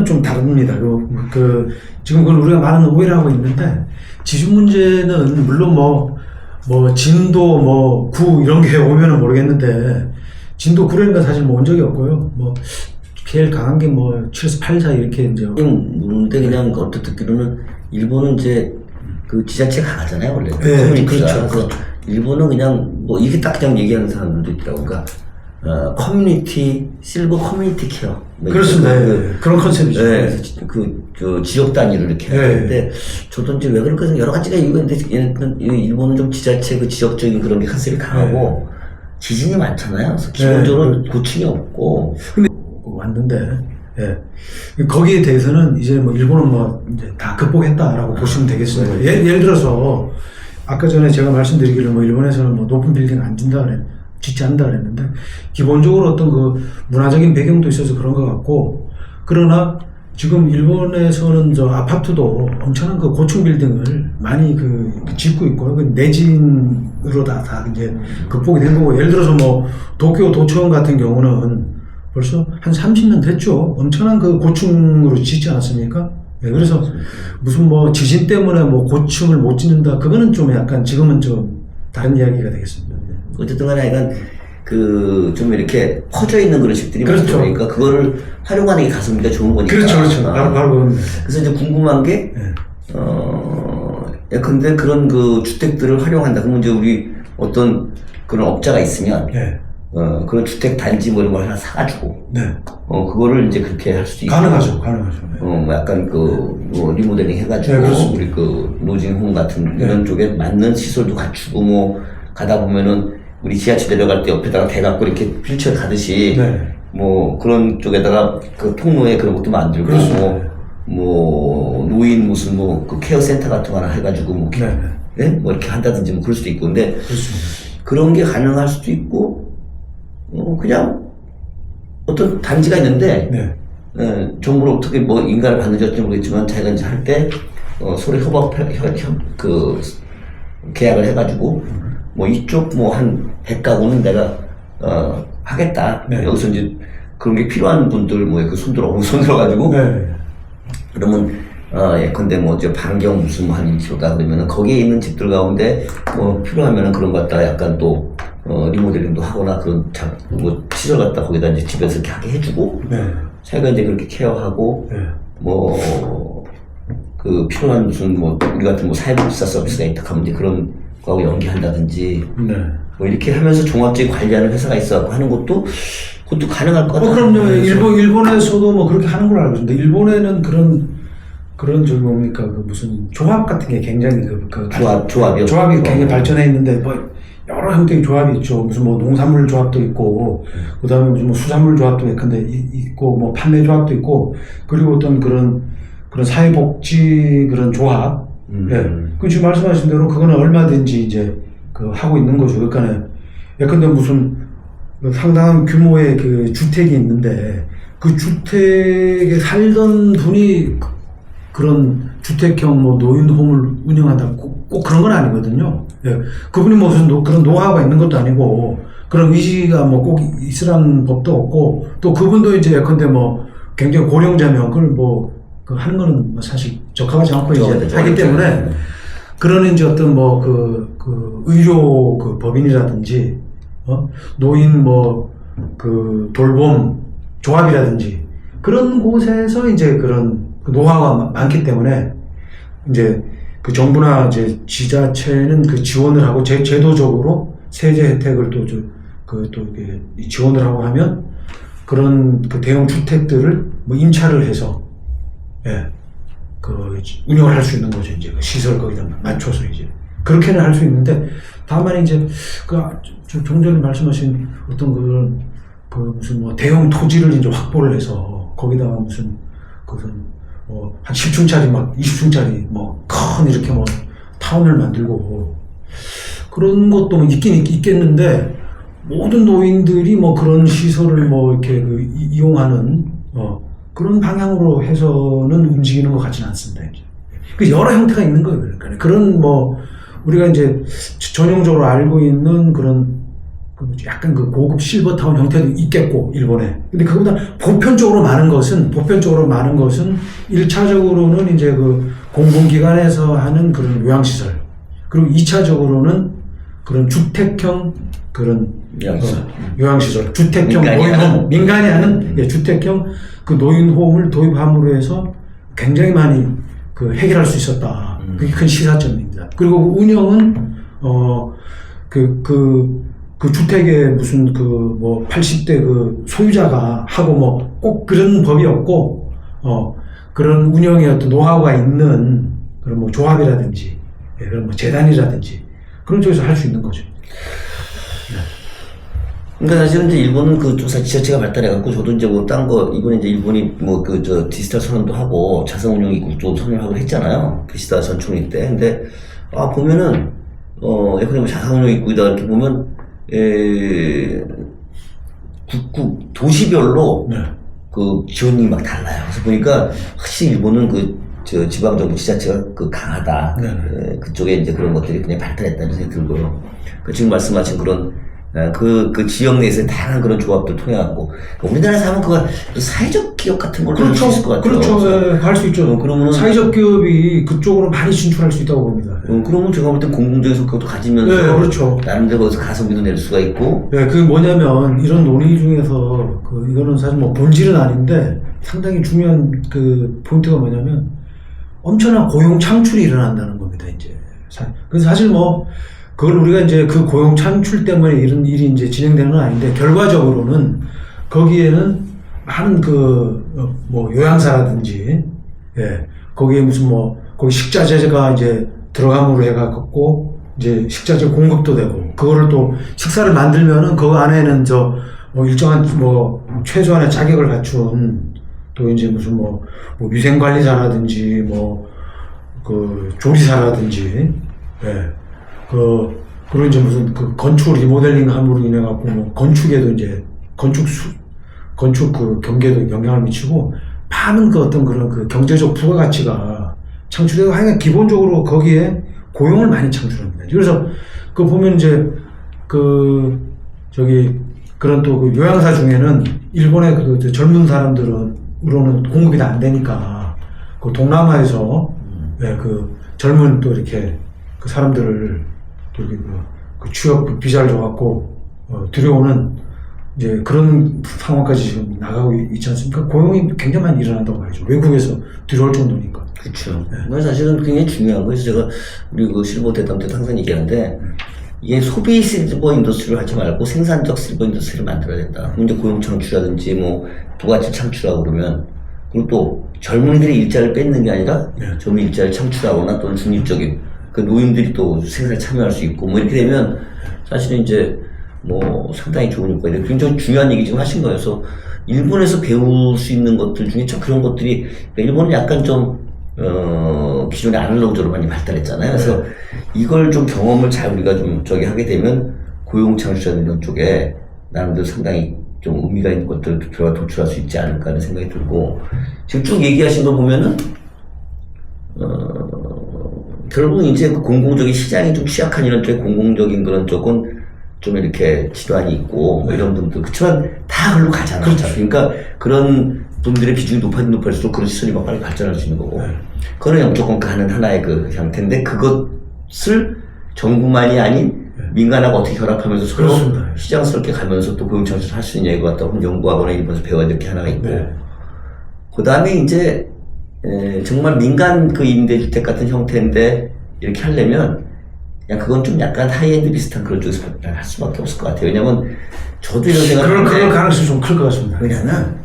좀 다릅니다. 지금 그걸 우리가 많은 오해를 하고 있는데, 지준 문제는 물론 진도 구 이런 게 오면은 모르겠는데, 진도 9래니까 사실 온 적이 없고요. 제일 강한 게 7에서 8, 4 이렇게 이제. 근데 그냥 어떻게 듣기로는 일본은 이제 그 지자체 강하잖아요, 원래. 네, 커뮤니티가. 그렇죠. 그래서 일본은 그냥 이게 딱 그냥 얘기하는 사람들도 있더라고. 그러니까 커뮤니티, 실버 커뮤니티 케어. 그렇습니다. 그런 컨셉이죠. 네, 저 지역 단위로 이렇게 하는데, 저도 이제 왜 그럴까 여러 가지가 이유가 있는데, 일본은 좀 지자체 그 지역적인 그런 게 컨셉이 강하고, 지진이 많잖아요. 그래서 기본적으로 고충이 없고. 근데 왔는데, 거기에 대해서는 이제 일본은 이제 다 극복했다라고 보시면 되겠습니다. 예를 들어서, 아까 전에 제가 말씀드리기를 일본에서는 높은 빌딩 안 짓지 않는다 그랬는데, 기본적으로 어떤 그 문화적인 배경도 있어서 그런 것 같고, 그러나 지금 일본에서는 아파트도 엄청난 그 고층 빌딩을 많이 짓고 있고, 내진으로 다 이제 극복이 된 거고, 예를 들어서 도쿄 도처원 같은 경우는 벌써 한 30년 됐죠. 엄청난 그 고층으로 짓지 않았습니까? 그래서 무슨 지진 때문에 고층을 못 짓는다, 그거는 좀 약간 지금은 좀 다른 이야기가 되겠습니다. 어쨌든 간에 약간 좀 이렇게 퍼져 있는 그런 집들이 그렇죠. 많으니까 그거를 활용하는 게 가성비가 좋은 거니까. 그렇죠. 바로 그겁니다. 그래서 이제 궁금한 게, 근데 그런 그 주택들을 활용한다. 그러면 이제 우리 어떤 그런 업자가 있으면, 그런 주택 단지 이런 걸 하나 사가지고, 그거를 이제 그렇게 할 수도 있고. 가능하죠. 약간 리모델링 해가지고, 우리 노진홈 같은 이런 쪽에 맞는 시설도 갖추고, 가다 보면은, 우리 지하철 내려갈 때 옆에다가 대갖고 이렇게 휠체어 가듯이, 그런 쪽에다가 통로에 그런 것도 만들고, 노인 무슨 그 케어 센터 같은 거 하나 해가지고, 이렇게 한다든지 그럴 수도 있고. 근데, 그런 게 가능할 수도 있고, 그냥 어떤 단지가 있는데, 정부를 어떻게 인가를 받는지 모르겠지만, 자기가 이제 할 때, 서로 계약을 해가지고, 이쪽 한 100가구는 내가, 하겠다. 여기서 이제 그런 게 필요한 분들, 손들어가지고, 그러면, 예컨대 이제 반경 무슨 한 1km다 그러면은 거기에 있는 집들 가운데, 필요하면은 그런 거 갖다가 약간 또, 리모델링도 하거나 그런 시설 갖다 거기다 이제 집에서 이렇게 하게 해주고, 자기가 이제 그렇게 케어하고, 필요한 무슨 우리 같은 사회복지사 서비스가 있다 하면 이제 그런 거하고 연계한다든지, 이렇게 하면서 종합적인 관리하는 회사가 있어갖고 하는 것도, 그것도 가능할 것 같아요. 그럼요. 일본에서도 그렇게 하는 걸로 알고 있는데, 일본에는 그런 무슨 조합 같은 게 굉장히 조합이 굉장히 발전해 있는데, 여러 형태의 조합이 있죠. 무슨 농산물 조합도 있고, 그 다음에 무슨 수산물 조합도 있고, 판매 조합도 있고, 그리고 어떤 그런 사회복지 그런 조합. 지금 말씀하신 대로 그거는 얼마든지 이제 하고 있는 거죠. 그러니까, 예컨대 무슨 상당한 규모의 주택이 있는데, 그 주택에 살던 분이 그런 주택형 노인홈을 운영한다, 꼭 그런 건 아니거든요. 그분이 무슨 그런 노하우가 있는 것도 아니고, 그런 의지가 꼭 있으라는 법도 없고, 또 그분도 이제 예컨대 굉장히 고령자면 그걸 하는 거는 사실 적합하지 않고 이제 하기 때문에, 그런 이제 어떤 의료 법인이라든지, 노인 돌봄 조합이라든지, 그런 곳에서 이제 그런 노하우가 많기 때문에, 이제 정부나 이제 지자체는 지원을 하고, 제도적으로 세제 혜택을 또 지원을 하고 하면, 그런 대형 주택들을 임차를 해서, 운영을 할 수 있는 거죠. 이제 시설 거기다 맞춰서 이제. 그렇게는 할 수 있는데, 다만 이제, 좀 전에 말씀하신 어떤 무슨 대형 토지를 이제 확보를 해서, 거기다가 무슨, 한 10층짜리 20층짜리 큰 이렇게 타운을 만들고, 그런 것도 있겠는데, 모든 노인들이 그런 시설을 이렇게 이용하는, 그런 방향으로 해서는 움직이는 것 같지는 않습니다, 이제. 여러 형태가 있는 거예요, 그러니까. 그런 우리가 이제 전형적으로 알고 있는 그런 약간 그 고급 실버타운 형태도 있겠고, 일본에. 근데 그거보다 보편적으로 많은 것은 1차적으로는 이제 그 공공기관에서 하는 그런 요양시설. 그리고 2차적으로는 그런 주택형 그런 요양시설. 주택형 노인홈. 민간이 하는 주택형 그 노인홈을 도입함으로 해서 굉장히 많이 그 해결할 수 있었다. 그게 큰 시사점입니다. 그리고 운영은, 그 주택에 무슨 뭐 80대 그 소유자가 하고 뭐 꼭 그런 법이 없고, 그런 운영의 어떤 노하우가 있는 그런 뭐 조합이라든지, 그런 뭐 재단이라든지 그런 쪽에서 할 수 있는 거죠. 그러니까 사실은 이제 일본은 그 지자체가 발달해갖고 저도 이제 뭐 딴 거, 이번에 이제 일본이 뭐 디지털 선언도 하고 자산운용 입국도 선언하고 했잖아요. 기시다 전총리 때. 근데, 보면은, 예컨대 뭐 자산운용 입국이다 이렇게 보면, 도시별로 그 지원이 막 달라요. 그래서 보니까 확실히 일본은 지방정부 지자체가 강하다. 그쪽에 이제 그런 것들이 그냥 발달했다는 생각이 들고요. 지금 말씀하신 그런 그 지역 내에서 다양한 그런 조합들 통해갖고 우리나라에서 하면 그거 사회적 기업 같은 걸로 할 수 있을 것 같아요. 그렇죠. 할 수 있죠. 그러면 사회적 기업이 그쪽으로 많이 진출할 수 있다고 봅니다. 그러면 제가 볼 땐 공공적인 성격도 가지면서 그렇죠. 나름대로 거기서 가성비도 낼 수가 있고. 그게 뭐냐면 이런 논의 중에서 이거는 사실 뭐 본질은 아닌데 상당히 중요한 그 포인트가 뭐냐면 엄청난 고용 창출이 일어난다는 겁니다. 이제 그래서 사실 뭐 그걸 우리가 이제 그 고용 창출 때문에 이런 일이 이제 진행되는 건 아닌데, 결과적으로는 거기에는 많은 뭐 요양사라든지, 거기에 무슨 거기 식자재가 이제 들어감으로 해갖고, 이제 식자재 공급도 되고, 그거를 또 식사를 만들면은 그 안에는 일정한 최소한의 자격을 갖춘, 또 이제 무슨 위생관리사라든지, 조리사라든지, 그리고 이제 무슨 건축 리모델링 함으로 인해갖고 건축에도 이제 건축 경계도 영향을 미치고 많은 어떤 그런 경제적 부가가치가 창출되고, 하여간 기본적으로 거기에 고용을 많이 창출합니다. 그래서 보면 이제 그런 또 요양사 중에는 일본의 젊은 사람들은으로는 공급이 다 안 되니까 동남아에서 젊은 또 이렇게 사람들을 또 이렇게 취업 비자를 줘갖고 들여오는 이제 그런 상황까지 지금 나가고 있지 않습니까? 고용이 굉장히 많이 일어난다고 말이죠. 외국에서 들어올 정도니까. 그렇죠. 사실은 굉장히 중요한 거예요. 제가 우리 실버 대담 때 항상 얘기하는데, 이게 소비 실버 인더스트리를 하지 말고 생산적 실버 인더스트리를 만들어야 된다. 이제 고용 창출이라든지 부가치 창출하고 그러면, 그리고 또 젊은이들이 일자리를 뺏는 게 아니라 젊은 일자리를 창출하거나 또는 중립적인 노인들이 또 생산에 참여할 수 있고 이렇게 되면 사실은 이제 상당히 좋으니까 굉장히 중요한 얘기 지금 하신 거예요. 그래서 일본에서 배울 수 있는 것들 중에 참 그런 것들이, 일본은 약간 좀 기존의 아날로그적으로 많이 발달했잖아요. 그래서 이걸 좀 경험을 잘 우리가 좀 하게 되면 고용 창출이나 이런 쪽에 나름대로 상당히 좀 의미가 있는 것들을 도출할 수 있지 않을까 하는 생각이 들고, 지금 쭉 얘기하신 거 보면은 결국 이제 공공적인 시장이 좀 취약한 이런 쪽에 공공적인 그런 쪽은 좀 이렇게 질환이 있고 이런 분들, 그렇지만 다 글로 가잖아. 그렇죠. 그러니까 그런 분들의 비중이 높아질수록 그런 시선이 막 빨리 발전할 수 있는 거고, 그거는 무조건 가는 하나의 형태인데, 그것을 정부만이 아닌 민간하고 어떻게 결합하면서 서로 시장스럽게 가면서 또 고용 창출을 할 수 있냐, 이거 갖다 연구하거나 일본에서 배워야 될 게 하나가 있고, 그 다음에 이제 정말 민간 임대주택 같은 형태인데 이렇게 하려면 그냥 그건 좀 약간 하이엔드 비슷한 그런 쪽에서 할 수밖에 없을 것 같아요. 왜냐면 저도 이런 생각을 그럴 가능성이 좀 클 것 같습니다. 왜냐면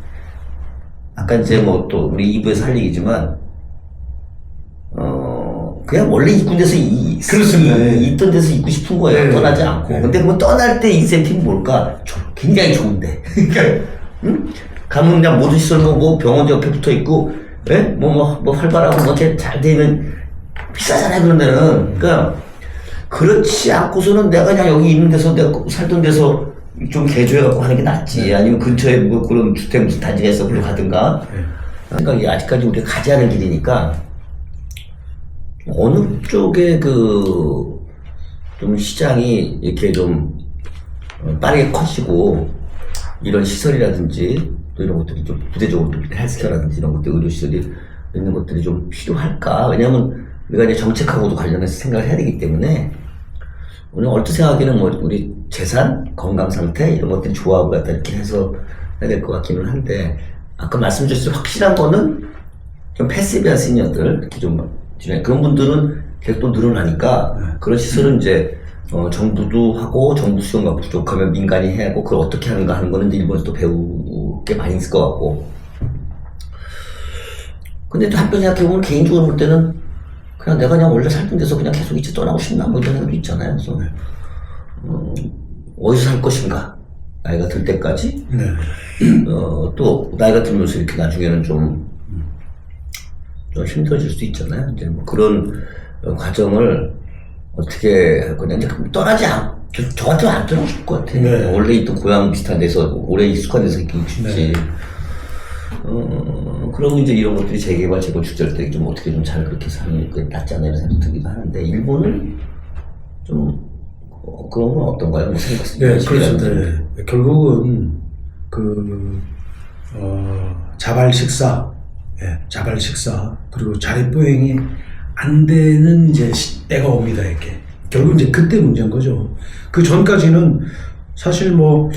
아까 이제 또 우리 2부에서 할 얘기지만 그냥 원래 있던 데서 있던 데서 있고 싶은 거예요. 떠나지 않고. 근데 그러면 떠날 때 인센티브는 뭘까? 굉장히 좋은데. 응? 가면 그냥 모든 시설은 병원 옆에 붙어 있고, 활발하고 잘 되면 비싸잖아요, 그런 데는. 그러니까 그렇지 않고서는 내가 그냥 여기 있는 데서 내가 살던 데서 좀 개조해갖고 하는 게 낫지. 아니면 근처에 그런 주택 무슨 단지가 있어 그로 가든가. 생각이 아직까지 우리가 가지 않은 길이니까 어느 쪽에 좀 시장이 이렇게 좀 빠르게 커지고 이런 시설이라든지 또 이런 것들이 좀 부대적으로 헬스케어라든지 이런 것들 의료시설이 있는 것들이 좀 필요할까? 왜냐하면 우리가 이제 정책하고도 관련해서 생각을 해야 되기 때문에 오늘 얼핏 생각하기에는 뭐 우리 재산, 건강 상태 이런 것들이 조합을 갖다 이렇게 해서 해야 될 것 같기는 한데 아까 말씀 주셨듯이 확실한 거는 좀 패시브한 시니어들 이렇게 좀 그런 분들은 계속 또 늘어나니까 그런 시설은 이제 정부도 하고 정부 수요가 부족하면 민간이 해야 하고 그걸 어떻게 하는가 하는 거는 이제 일본에서 또 배울 게 많이 있을 것 같고 근데 또 한편 생각해보면 개인적으로 볼 때는 그냥 내가 그냥 원래 살던 데서 그냥 계속 이제 떠나고 싶나 뭐 이런 생각도 있잖아요. 그래서 어디서 살 것인가 나이가 들 때까지 또 나이가 들면서 이렇게 나중에는 좀 힘들어질 수도 있잖아요. 이제 뭐 그런 과정을 어떻게 할 거냐. 이제 떠나지 저 같으면 안 떠나고 싶을 것 같아요. 원래 있던 고향 비슷한 데서 오래 익숙한 데서 있기 쉽지. 그러면 이제 이런 것들이 재개발, 재건축될 때 좀 어떻게 좀 잘 그렇게 사는 게 낫지 않나 이런 생각도 들기도 하는데, 일본은 좀, 그런 건 어떤가요? 뭐 네, 그렇습니다. 네. 결국은, 자발 식사, 자발 식사, 그리고 자립보행이 안 되는 이제 때가 옵니다, 이렇게. 결국 이제 그때 문제인 거죠. 그 전까지는 사실 뭐,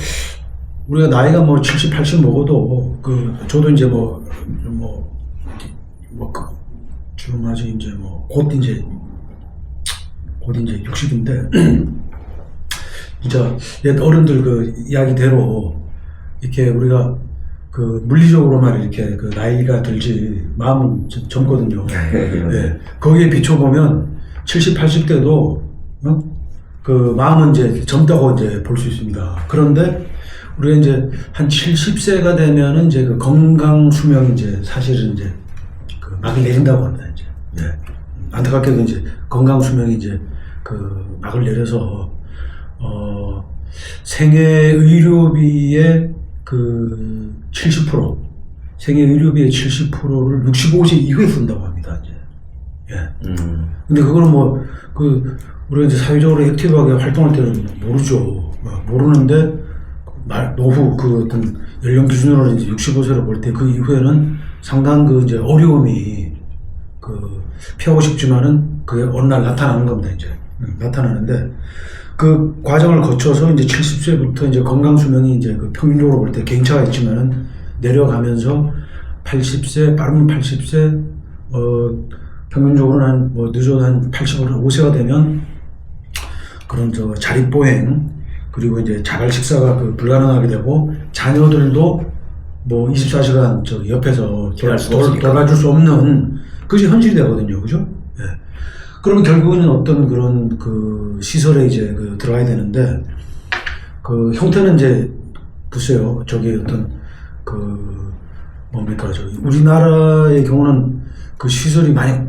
우리가 나이가 뭐 70, 80 먹어도, 저도 이제 지금 아직 이제 곧 이제 60인데, 진짜 옛 어른들 그 이야기대로, 이렇게 우리가 물리적으로만 이렇게 나이가 들지, 마음은 젊거든요. 네. 거기에 비춰보면 70, 80대도, 마음은 이제 젊다고 이제 볼 수 있습니다. 그런데, 우리가 이제 한 70세가 되면은 이제 건강 수명이 이제 사실은 이제 막을 내린다고 합니다, 이제. 예. 안타깝게도 이제 건강 수명이 이제 막을 내려서, 생애 의료비의 70%, 생애 의료비의 70%를 65세 이후에 쓴다고 합니다, 이제. 예. 근데 그거는 우리가 이제 사회적으로 액티브하게 활동할 때는 모르죠. 모르는데, 노후 어떤 연령 기준으로 이제 65세로 볼 때 그 이후에는 상당한 이제 어려움이 피하고 싶지만은 그게 어느 날 나타나는 겁니다, 이제. 나타나는데 그 과정을 거쳐서 이제 70세부터 이제 건강 수명이 이제 평균적으로 볼 때 개인차가 있지만은 내려가면서 80세, 빠르면 80세, 평균적으로는 늦어도 한 85세가 되면 그런 자립보행, 그리고 이제 자발 식사가 불가능하게 되고, 자녀들도 24시간 옆에서 돌봐줄 수 없는, 그것이 현실이 되거든요. 그죠? 예. 그러면 결국은 어떤 그런 시설에 이제 들어가야 되는데, 형태는 이제, 글쎄요, 어떤, 우리나라의 경우는 시설이 많이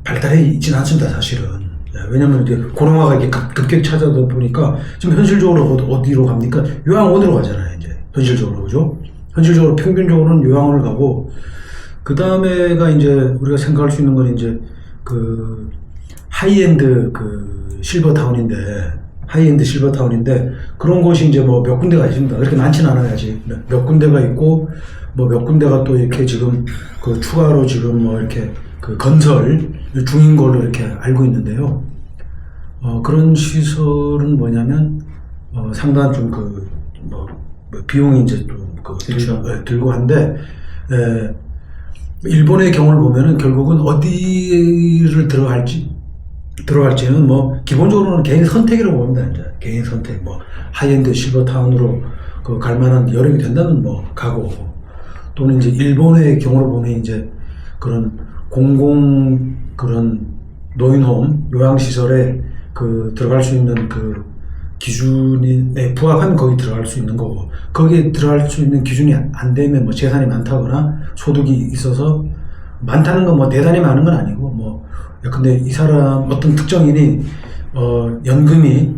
발달해 있지는 않습니다, 사실은. 왜냐면 이제 고령화가 이렇게 급격히 찾아다 보니까 지금 현실적으로 어디로 갑니까? 요양원으로 가잖아요, 이제. 현실적으로, 그죠? 현실적으로 평균적으로는 요양원을 가고, 그 다음에가 이제 우리가 생각할 수 있는 건 이제 하이엔드 실버타운인데, 그런 곳이 이제 몇 군데가 있습니다. 그렇게 많지는 않아요, 아직. 몇 군데가 있고, 몇 군데가 또 이렇게 지금 추가로 지금 이렇게 건설 중인 걸로 이렇게 알고 있는데요. 그런 시설은 뭐냐면, 상당한 좀 비용이 이제 좀 들고 한데, 일본의 경우를 보면은 결국은 어디를 들어갈지는 기본적으로는 개인 선택이라고 봅니다, 이제. 개인 선택, 하이엔드 실버타운으로 갈 만한 여력이 된다면 가고, 또는 이제 일본의 경우를 보면 이제 그런 그런 노인홈, 요양시설에 들어갈 수 있는 기준에 부합하면 거기 들어갈 수 있는 거고, 거기에 들어갈 수 있는 기준이 안 되면 재산이 많다거나 소득이 있어서 많다는 건 대단히 많은 건 아니고, 근데 이 사람 어떤 특정인이, 연금이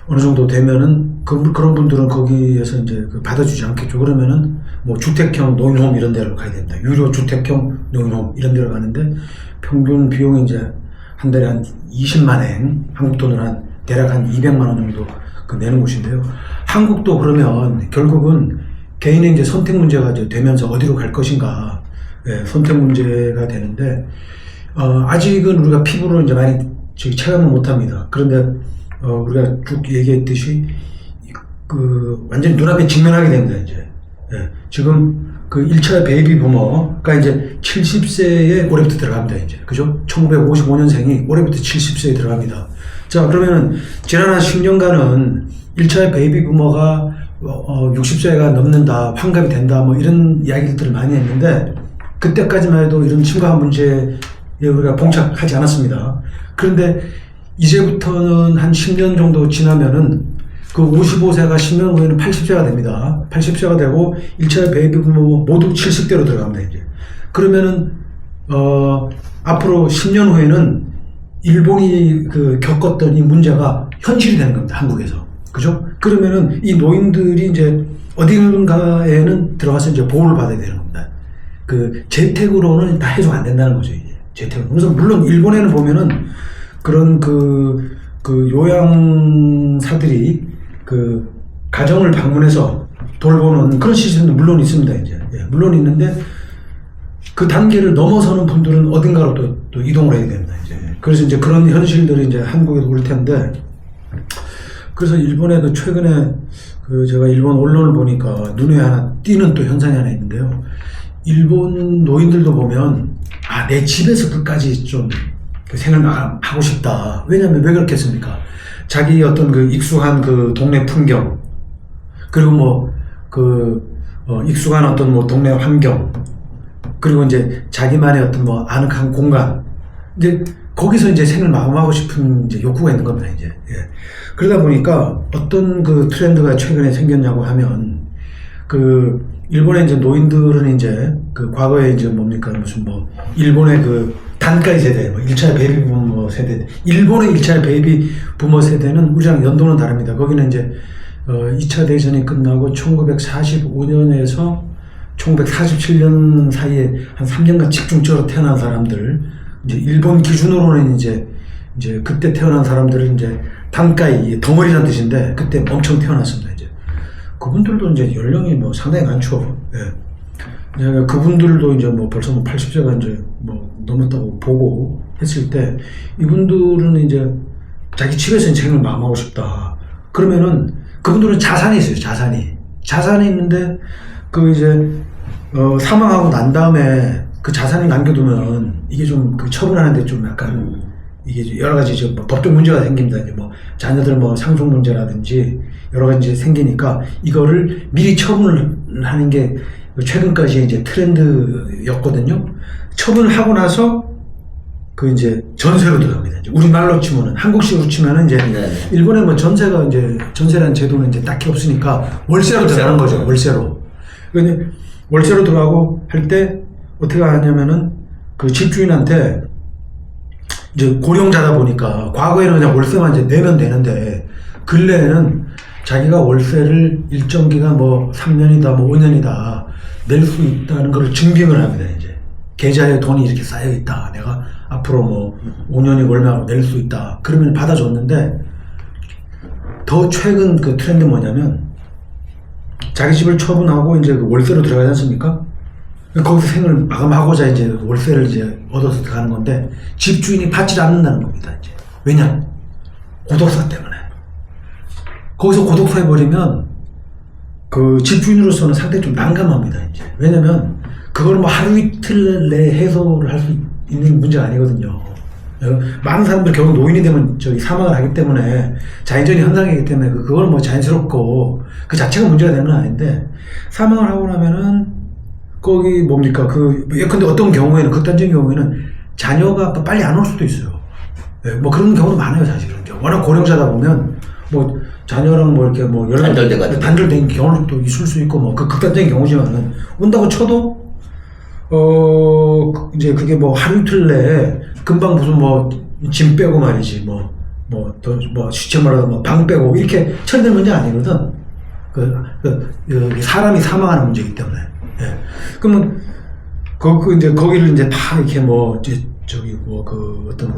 어느 정도 되면은 그런 분들은 거기에서 이제 받아주지 않겠죠. 그러면은 주택형 노인홈 이런 데로 가야 됩니다. 유료 주택형 노인홈 이런 데로 가는데 평균 비용이 이제 한 달에 한 20만 엔, 한국 돈으로 한 대략 한 200만 원 정도 그 내는 곳인데요. 한국도 그러면 결국은 개인의 이제 선택 문제가 이제 되면서 어디로 갈 것인가, 예, 선택 문제가 되는데, 아직은 우리가 피부로 이제 많이 체감을 못 합니다. 그런데, 우리가 쭉 얘기했듯이, 완전히 눈앞에 직면하게 됩니다, 이제. 예, 지금 그 1차 베이비 부머가 이제 70세에 올해부터 들어갑니다, 이제. 그죠? 1955년생이 올해부터 70세에 들어갑니다. 자, 그러면은, 지난 한 10년간은 1차 베이비 부머가 60세가 넘는다, 환갑이 된다, 뭐 이런 이야기들을 많이 했는데, 그때까지만 해도 이런 심각한 문제에 우리가 봉착하지 않았습니다. 그런데 이제부터는 한 10년 정도 지나면은 그 55세가 10년 후에는 80세가 됩니다. 80세가 되고 1차 베이비 부모 모두 70대로 들어갑니다, 이제. 그러면은, 앞으로 10년 후에는 일본이 겪었던 이 문제가 현실이 되는 겁니다, 한국에서. 그죠? 그러면은 이 노인들이 이제 어딘가에는 들어가서 이제 보호를 받아야 되는 겁니다. 재택으로는 다 해소가 안 된다는 거죠, 이제. 재택으로. 그래서 물론 일본에는 보면은 그런 요양사들이 가정을 방문해서 돌보는 그런 시스템도 물론 있습니다, 이제. 예, 물론 있는데 그 단계를 넘어서는 분들은 어딘가로 또 이동을 해야 됩니다, 이제. 그래서 이제 그런 현실들이 이제 한국에도 올 텐데, 그래서 일본에 최근에 제가 일본 언론을 보니까 눈에 하나 띄는 또 현상이 하나 있는데요. 일본 노인들도 보면, 내 집에서 끝까지 좀 생을 하고 싶다. 왜냐면 왜 그렇겠습니까? 자기 어떤 익숙한 동네 풍경, 그리고 익숙한 어떤 동네 환경, 그리고 이제 자기만의 어떤 아늑한 공간, 이제 거기서 이제 생을 마감하고 싶은 이제 욕구가 있는 겁니다, 이제. 예. 그러다 보니까 어떤 트렌드가 최근에 생겼냐고 하면, 일본의 이제 노인들은 이제 과거에 이제 일본의 단가이 세대, 1차 베이비 부모 세대, 일본의 1차 베이비 부모 세대는 우리랑 연도는 다릅니다. 거기는 이제 2차 대전이 끝나고 1945년에서 1947년 사이에 한 3년간 집중적으로 태어난 사람들, 이제 일본 기준으로는 이제 그때 태어난 사람들은 이제 단가이, 덩어리란 뜻인데, 그때 엄청 태어났습니다, 이제. 그분들도 이제 연령이 상당히 많죠. 예. 그분들도 이제 벌써 80세가 이제 넘었다고 보고 했을 때, 이분들은 이제 자기 집에서 생을 마감하고 싶다. 그러면은 그분들은 자산이 있어요, 자산이 있는데, 사망하고 난 다음에 그 자산을 남겨두면 이게 좀 처분하는데 좀 약간 이게 여러 가지 법적 문제가 생깁니다. 이제 자녀들 상속 문제라든지 여러 가지 생기니까 이거를 미리 처분을 하는 게 최근까지 이제 트렌드였거든요. 처분을 하고 나서 이제 전세로 들어갑니다. 이제 우리 말로 치면은, 한국식으로 치면은 이제 일본에 전세가 이제 전세라는 제도는 이제 딱히 없으니까 월세로 들어가는 거죠. 월세로. 근데 월세로 들어가고 할 때 어떻게 하냐면은 집주인한테 이제 고령자다 보니까 과거에는 그냥 월세만 이제 내면 되는데, 근래에는 자기가 월세를 일정 기간 3년이다 5년이다 낼 수 있다는 걸 증빙을 합니다, 이제. 계좌에 돈이 이렇게 쌓여 있다. 내가 앞으로 5년이 얼마 낼 수 있다. 그러면 받아줬는데, 더 최근 트렌드 뭐냐면, 자기 집을 처분하고 이제 월세로 들어가지 않습니까? 거기서 생을 마감하고자 이제 월세를 이제 얻어서 들어가는 건데, 집주인이 받지 않는다는 겁니다, 이제. 왜냐? 고독사 때문에. 거기서 고독사 해버리면, 집주인으로서는 상당히 좀 난감합니다, 이제. 왜냐면, 그걸 하루 이틀 내에 해소를 할 수 있는 문제가 아니거든요. 많은 사람들 결국 노인이 되면 사망을 하기 때문에, 자연적인 현상이기 때문에 그걸 자연스럽고 그 자체가 문제가 되는 건 아닌데, 사망을 하고 나면은 거기 예컨대 어떤 경우에는, 극단적인 경우에는 자녀가 빨리 안 올 수도 있어요. 예, 그런 경우도 많아요, 사실은. 워낙 고령자다 보면 자녀랑 이렇게 연락이 단절된 경우도 있을 수 있고, 극단적인 경우지만은, 온다고 쳐도 이제 그게 하루 이틀 내에 금방 무슨 짐 빼고 말이지, 쉽게 말하면 방 빼고 이렇게 처리될 문제 아니거든. 사람이 사망하는 문제이기 때문에. 예. 그러면 이제 거기를 이제 다 이렇게 어떤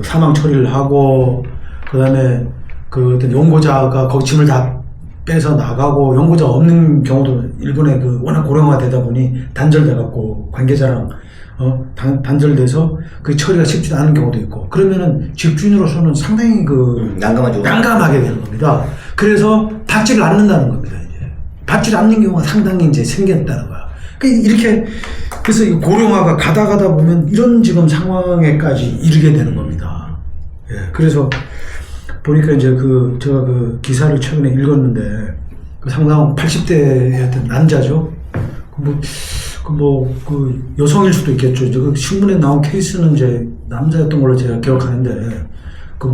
사망 처리를 하고, 그 다음에 그 어떤 연고자가 거기 짐을 다 빼서 나가고 연고자 없는 경우도 일본에 그 워낙 고령화되다 보니 단절돼갖고 관계자랑 단절돼서 그 처리가 쉽지 않은 경우도 있고 그러면은 집주인으로서는 상당히 그 난감하죠. 난감하게 되는 겁니다. 그래서 받지를 않는다는 겁니다. 이제 받지를 않는 경우가 상당히 이제 생겼다는 거야. 이렇게 그래서 이 고령화가 가다 보면 이런 지금 상황에까지 이르게 되는 겁니다. 예, 그래서 보니까 이제 제가 그 기사를 최근에 읽었는데 그 상당 80대의 어떤 남자죠. 그 여성일 수도 있겠죠. 이제 그 신문에 나온 케이스는 이제 남자였던 걸로 제가 기억하는데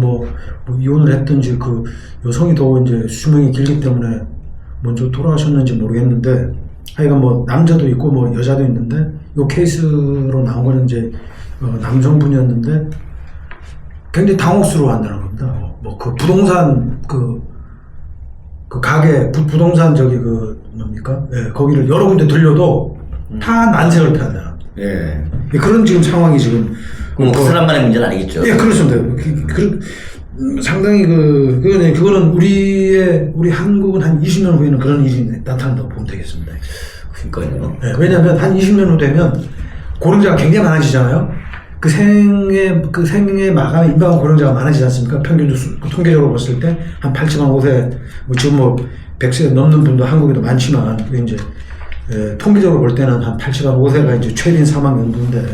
뭐 이혼을 했든지 그 여성이 더 이제 수명이 길기 때문에 먼저 돌아가셨는지 모르겠는데 하여간 뭐 남자도 있고 뭐 여자도 있는데 요 케이스로 나온 거는 이제 남성분이었는데 굉장히 당혹스러워한다는 겁니다. 뭐 그 부동산 그 가게 부동산 저기 뭡니까? 예, 거기를 여러 군데 들려도 다 난색을 표한다는. 예. 그런 지금 상황이 지금. 그 사람만의 문제는 아니겠죠. 예, 그렇습니다. 상당히 그거는 우리 한국은 한 20년 후에는 그런 일이 나타난다고 보면 되겠습니다. 그러니까요. 예, 왜냐하면 한 20년 후 되면 고령자가 굉장히 많아지잖아요. 그 생애 마감에 임박한 고령자가 많아지지 않습니까? 평균 통계적으로 봤을 때 한 80만 5세, 지금 100세 넘는 분도 한국에도 많지만, 그게 이제, 통계적으로 볼 때는 한 80만 5세가 이제 최대인 사망 연도인데,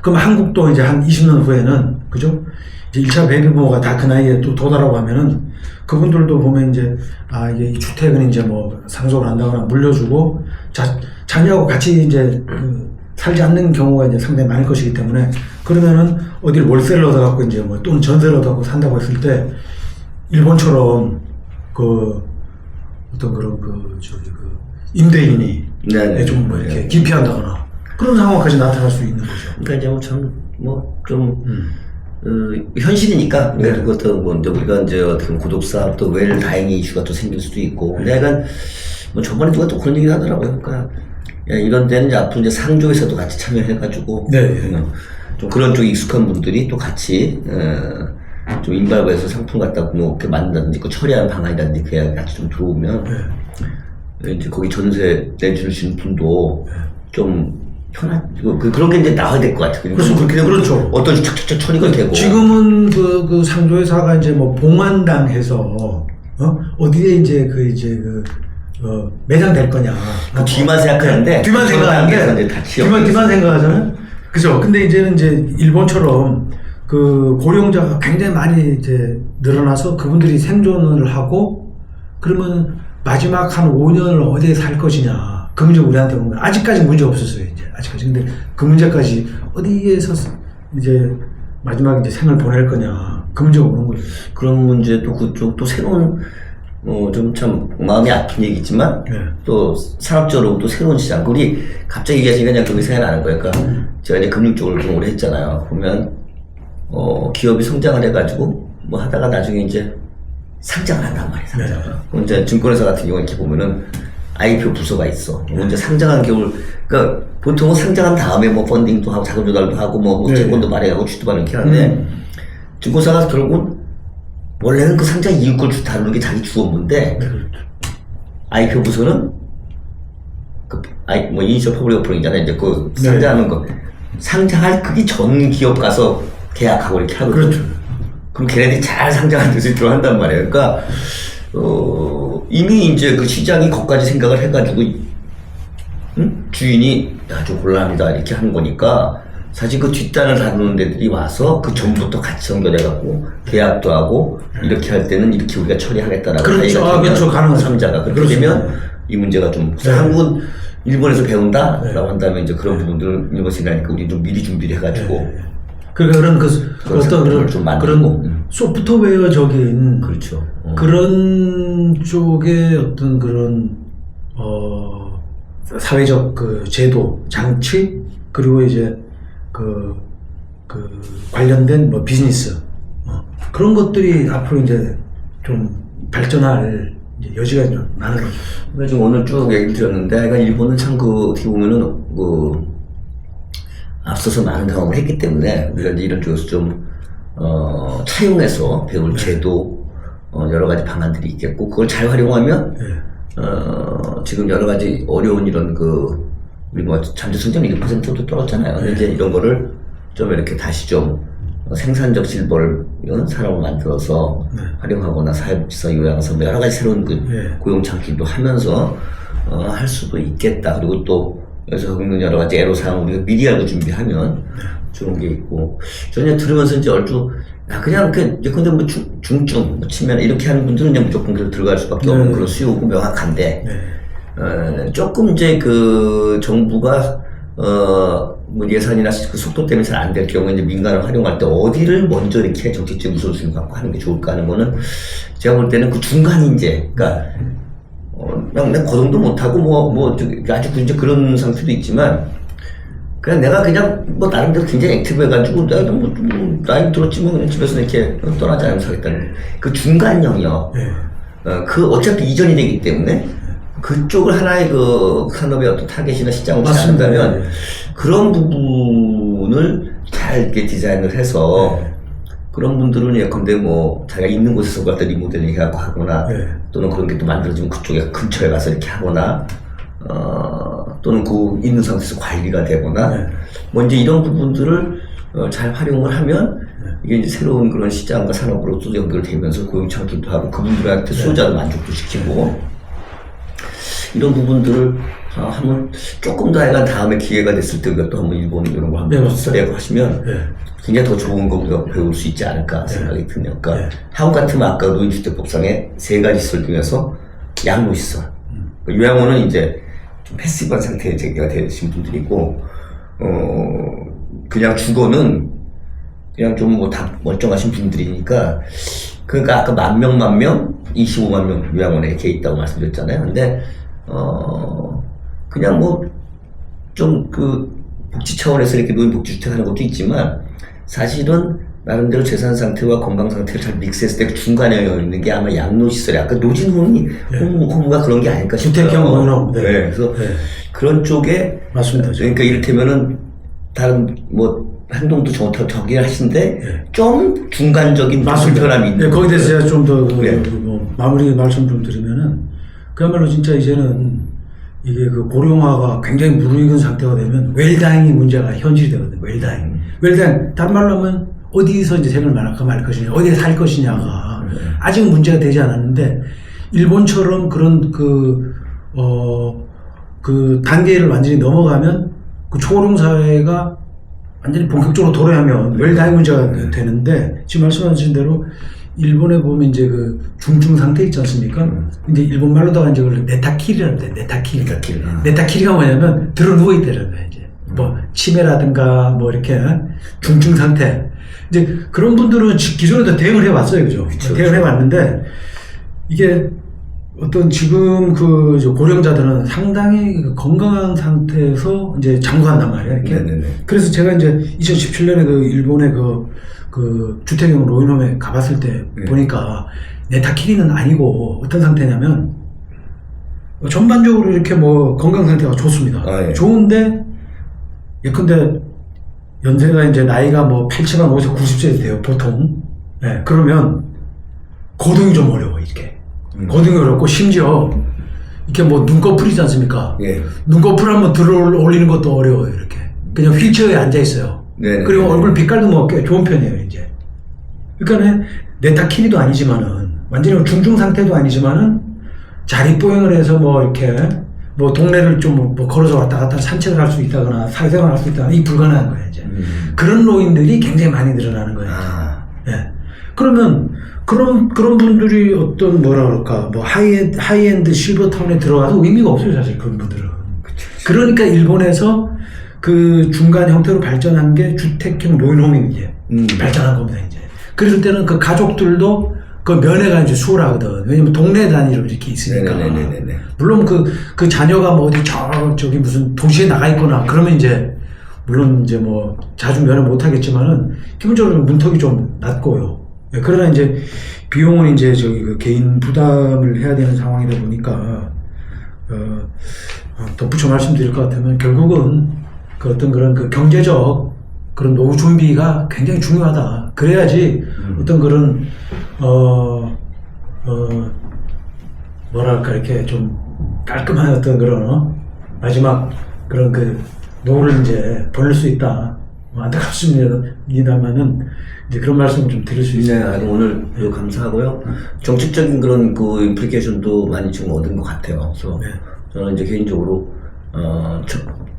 그럼 한국도 이제 한 20년 후에는, 그죠? 이제 1차 베이비부모가 다 그 나이에 또 도달하고 하면은, 그분들도 보면 이제, 이게 이 주택은 이제 상속을 한다거나 물려주고, 자녀하고 같이 이제, 살지 않는 경우가 이제 상당히 많을 것이기 때문에 그러면은 어딜 월세를 얻어갖고 이제 또는 전세를 얻어갖고 산다고 했을 때 일본처럼 어떤 그런 임대인이 좀 이렇게 기피한다거나 그런 상황까지 나타날 수 있는 거죠. 그러니까 현실이니까 우리가 이제 어떤 고독사 또 외를 다행히 이슈가 또 생길 수도 있고 내가 저번에 누가 또 그런 얘기 하더라고요. 그러니까 이런 데는 이제 앞으로 이제 상조에서도 같이 참여해가지고 좀 그런 쪽에 익숙한 분들이 또 같이 좀 인발부에서 상품 갖다 이렇게 만든다든지 그 처리하는 방안이라든지 계약이 같이 좀 들어오면 이제 거기 전세 내주시는 분도 좀 그런 게 이제 나와야 될 것 같아요. 그렇게 되면 그렇죠. 어떤 착착착 처리가 되고 지금은 그 상조회사가 이제 봉안당해서 어디에 이제 매장될 거냐. 뒤만 생각하는데. 뒤만 생각하잖아요. 그죠. 근데 이제는 일본처럼 고령자가 굉장히 많이 이제 늘어나서 그분들이 생존을 하고 그러면 마지막 한 5년을 어디에 살 것이냐. 그 문제 우리한테 오는 거야. 아직까지 문제 없었어요, 이제. 아직까지. 근데 그 문제까지 어디에서 이제 마지막 이제 생을 보낼 거냐. 그 문제가 오는 거예요. 그런 문제도 그쪽 또 새로운 좀 참 마음이 아픈 얘기지만 또 산업적으로 또 새로운 시장. 우리 갑자기 얘기하시니까 그냥 그게 생각이 나는 거예요. 그러니까 제가 이제 금융 쪽을 좀 오래 했잖아요. 보면 기업이 성장을 해가지고 하다가 나중에 이제 상장을 한단 말이에요. 상장을. 이제 증권회사 같은 경우 이렇게 보면은 IPO 부서가 있어. 이제 상장한 기업을 그러니까 보통은 상장한 다음에 펀딩도 하고 자금 조달도 하고 채권도 발행하고 주주도 이렇게 하는데 증권사가 결국은 원래는 그 상장 이익을 다루는 게 자기 주 업무인데 IPO 부서는 이니셜 퍼블릭 오퍼링이잖아요. 이제 상장하는 거 상장할 그게 전 기업 가서 계약하고 이렇게 하거든요. 그렇죠. 그럼 걔네들이 잘 상장할 수 있도록 한단 말이에요. 그러니까 이미 이제 그 시장이 거기까지 생각을 해가지고 주인이 좀 곤란합니다 이렇게 하는 거니까. 사실 그 뒷단을 다루는 데들이 와서 그 전부터 같이 연결해갖고 계약도 하고 이렇게 할 때는 이렇게 우리가 처리하겠다라고 그렇죠. 그렇죠. 가능한 3자가 그렇게 그렇습니다. 되면 이 문제가 좀 한국은 일본에서 배운다라고 한다면 이제 그런 부분들을 일본에서 가니까 우리 좀 미리 준비를 해가지고 그러니까 그런 어떤 좀 만들고 그런 소프트웨어적인 그렇죠. 그런 쪽의 어떤 그런 사회적 제도 장치 그리고 이제 관련된 비즈니스 그런 것들이 앞으로 이제 좀 발전할 여지가 좀 많은 거죠. 그러니까 지금 오늘 쭉 얘기를 드렸는데, 그러니까 일본은 참 어떻게 보면은 앞서서 많은 경험을 했기 때문에 우리가 이제 이런 쪽에서 좀 차용해서 배울 제도 여러 가지 방안들이 있겠고, 그걸 잘 활용하면 지금 여러 가지 어려운 이런 우리 뭐 잠재 성장 1%도 떨어졌잖아요. 근데 이제 이런 거를 좀 이렇게 다시 좀 생산적 실버를 산업을 만들어서 활용하거나 사회복지사, 요양사 뭐 여러 가지 새로운 고용 창출도 하면서 할 수도 있겠다. 그리고 또 여기서 하고 있는 여러 가지 애로사항 우리가 미리 알고 준비하면 좋은 게 있고, 저는 들으면서 이제 얼추 그냥 예컨대 뭐 중증, 뭐 치매 이렇게 하는 분들은 그냥 무조건 그대로 들어갈 수밖에 없는 그런 수요고 명확한데, 조금 이제 정부가 뭐 예산이나 그 속도 때문에 잘 안 될 경우에 이제 민간을 활용할 때 어디를 먼저 이렇게 정책적 우선순위 갖고 하는 게 좋을까 하는 거는 제가 볼 때는 그 중간이 이제, 그러니까 그냥 그 정도 못하고 아주 이제 그런 상태도 있지만, 그냥 내가 그냥 뭐 나름대로 굉장히 액티브해가지고 내가 뭐 나이 들었지 뭐 그냥 집에서 이렇게 떠나지 않으면 살겠다는 그 중간 영역, 어차피 이전이 되기 때문에 그쪽을 하나의 산업의 어떤 타겟이나 시장을 찾는다면 그런 부분을 잘 이렇게 디자인을 해서 그런 분들은 예컨대 뭐 자기가 있는 곳에서 갖다 리모델링 해갖고 하거나 또는 그런 게 또 만들어지면 그쪽에 근처에 가서 이렇게 하거나 또는 있는 상태에서 관리가 되거나 뭐 이제 이런 부분들을 잘 활용을 하면 이게 이제 새로운 그런 시장과 산업으로 또 연결되면서 고용 창출도 하고 그분들한테 수요자도 만족도 시키고 이런 부분들을 하면 조금 더 약간 다음에 기회가 됐을 때 우리가 또 한번 일본 이런 거 한번 스터디하고 하시면 굉장히 더 좋은 거 우리가 배울 수 있지 않을까 생각이 드네요. 그러니까 한국 같으면 아까 노인주택법상의 3가지 시설 중에서 양로시설, 요양원은 이제 좀 패시브한 상태에 제기가 되신 분들이 있고, 그냥 주거는 그냥 좀 뭐 다 멀쩡하신 분들이니까, 그러니까 아까 10,000명, 25만 명 요양원에 이렇게 있다고 말씀드렸잖아요. 근데, 그냥 뭐, 좀 복지 차원에서 이렇게 노인복지주택 하는 것도 있지만, 사실은 나름대로 재산 상태와 건강 상태를 잘 믹스했을 때 중간에 있는 게 아마 양로시설이 아까 노진홈가 그런 게 아닐까 싶어요. 주택형 노인홈. 그래서 그런 쪽에 맞습니다. 그러니까 이를테면은 다른 뭐 행동도 저기 하신데 좀 중간적인 불편함이 있는. 거기에 대해서 제가 좀 더 마무리 말씀 좀 드리면은 그야말로 진짜 이제는 이게 고령화가 굉장히 무르익은 상태가 되면 웰다잉이 문제가 현실이 되거든요. 웰다잉. 다른 말로 하면 어디서 이제 생을 말 것이냐, 어디에 살 것이냐가 아직 문제가 되지 않았는데, 일본처럼 그런 단계를 완전히 넘어가면 초고령 사회가 완전히 본격적으로 도래하면 웰다잉 문제가 되는데, 지금 말씀하신 대로 일본에 보면 이제 중증 상태 있지 않습니까? 이제 일본 말로다가 이제 네타키리라고 해요. 네타키리가 뭐냐면 들어 누워 있다는 거예요. 이제 뭐 치매라든가 뭐 이렇게 중증 상태. 이제 그런 분들은 기존에도 대응을 해왔어요, 그죠? 대응을 해왔는데 이게 어떤 지금 고령자들은 상당히 건강한 상태에서 이제 장구한단 말이에요. 이렇게. 그래서 제가 이제 2017년에 일본의 주택형 노인홈에 가봤을 때 보니까 네타키리는 아니고 어떤 상태냐면 전반적으로 이렇게 뭐 건강 상태가 좋습니다. 좋은데 예컨대 연세가 이제 나이가 뭐 80만 50, 90세 돼요, 보통. 그러면 거동이 좀 어려워, 이렇게. 거동이 어렵고, 심지어, 이렇게 뭐 눈꺼풀이지 않습니까? 눈꺼풀 한번 들어 올리는 것도 어려워요, 이렇게. 그냥 휠체어에 앉아있어요. 그리고 얼굴 빛깔도 뭐 꽤 좋은 편이에요, 이제. 그러니까 네타키리도 아니지만은, 완전히 중증 상태도 아니지만은, 자립보행을 해서 뭐 이렇게, 뭐 동네를 좀 뭐 걸어서 왔다 갔다 산책을 할 수 있다거나 사회생활을 할 수 있다거나 이 불가능한 거예요, 이제. 그런 노인들이 굉장히 많이 늘어나는 거예요. 그러면 그런 분들이 어떤 뭐라 그럴까 뭐 하이엔드 실버타운에 들어가도 의미가 없어요, 사실 그런 분들은. 그러니까 일본에서 중간 형태로 발전한 게 주택형 노인홈이 이제 발전한 겁니다, 이제. 그랬을 때는 가족들도 면회가 이제 수월하거든. 왜냐면 동네 단위로 이렇게 있으니까. 물론 그 자녀가 뭐 어디 저기 무슨 도시에 나가 있거나 그러면 이제 물론 이제 뭐 자주 면회 못 하겠지만은 기본적으로 문턱이 좀 낮고요. 그러나 이제 비용은 이제 개인 부담을 해야 되는 상황이다 보니까 덧붙여 말씀드릴 것 같으면 결국은 어떤 그런 경제적 그런 노후 준비가 굉장히 중요하다. 그래야지 어떤 그런 뭐랄까 이렇게 좀 깔끔한 어떤 그런 마지막 그런 그 노를 이제 보낼 수 있다. 뭐 안타깝습니다만은 이제 그런 말씀을 좀 드릴 수 네, 있습니다. 아주 오늘 매우 감사하고요. 정책적인 그런 그 임플리케이션도 많이 지금 얻은 것 같아요. 그래서 네. 저는 이제 개인적으로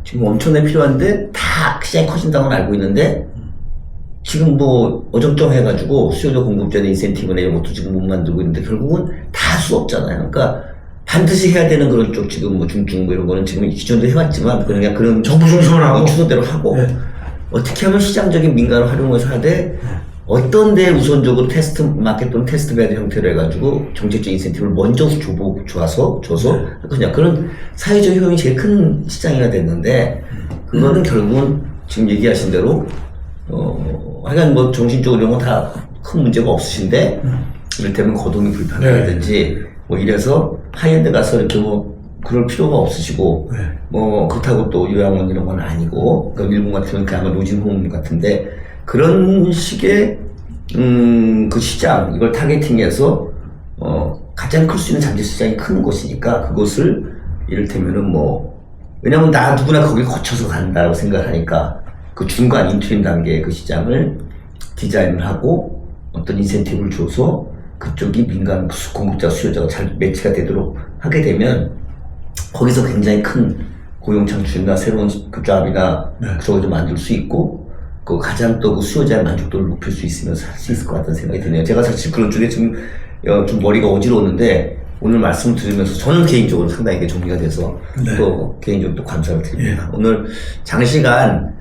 지금 엄청나게 필요한데 다 시장이 커진다고는 알고 있는데 지금 뭐 어정쩡해가지고 수요자 공급자의 인센티브나 이런 것도 지금 못 만들고 있는데 결국은 다 할 수 없잖아요. 그러니까 반드시 해야 되는 그런 쪽 지금 뭐 중증 뭐 이런 거는 지금 기존도 해왔지만 그냥 그런 정부 중심으로 하고 추세대로 하고 네. 어떻게 하면 시장적인 민간을 활용해서 하되 어떤 데 우선적으로 테스트 마켓 또는 테스트 베드 형태로 해가지고 정책적 인센티브를 먼저 줘서 그냥 그런 사회적 효용이 제일 큰 시장이가 됐는데 그거는 결국은 지금 얘기하신 대로 하여간 뭐 정신적으로 이런 거 다 큰 문제가 없으신데 이를테면 거동이 불편하다든지 뭐 이래서 하이엔드 가서 이렇게 뭐 그럴 필요가 없으시고 뭐 그렇다고 또 요양원 이런 건 아니고 그러니까 일본 같은 경우는 아마 노진홈 같은데 그런 식의 그 시장 이걸 타겟팅해서 가장 클 수 있는 잠재 시장이 큰 곳이니까 그것을 이를테면은 뭐 왜냐면 누구나 거기 거쳐서 간다고 생각하니까 그 중간 인투림 단계의 그 시장을 디자인을 하고 어떤 인센티브를 줘서 그쪽이 민간 공급자 수요자가 잘 매치가 되도록 하게 되면 거기서 굉장히 큰 고용 창출이나 새로운 그 잡이나 그런 걸 만들 수 있고 그 가장 또 그 수요자의 만족도를 높일 수 있으면서 할 수 있을 것 같다는 생각이 드네요. 제가 사실 그런 쪽에 지금 좀 머리가 어지러웠는데 오늘 말씀 들으면서 저는 개인적으로 상당히 이게 정리가 돼서 또 개인적으로 또 감사를 드립니다. 오늘 장시간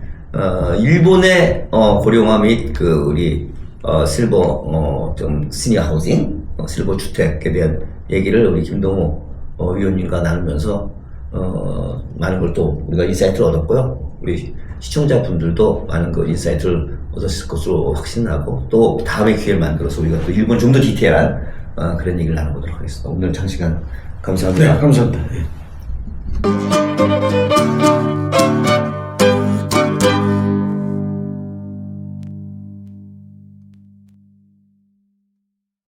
일본의 고령화 및 그 우리 실버 좀 시니어 하우징 실버 주택에 대한 얘기를 우리 김동호 위원님과 나누면서 많은 걸 또 우리가 인사이트를 얻었고요. 우리 시청자분들도 많은 그 인사이트를 얻었을 것으로 확신하고 또 다음에 기회를 만들어서 우리가 또 일본 좀 더 디테일한 그런 얘기를 나눠보도록 하겠습니다. 오늘 장시간 감사합니다. 네, 감사합니다.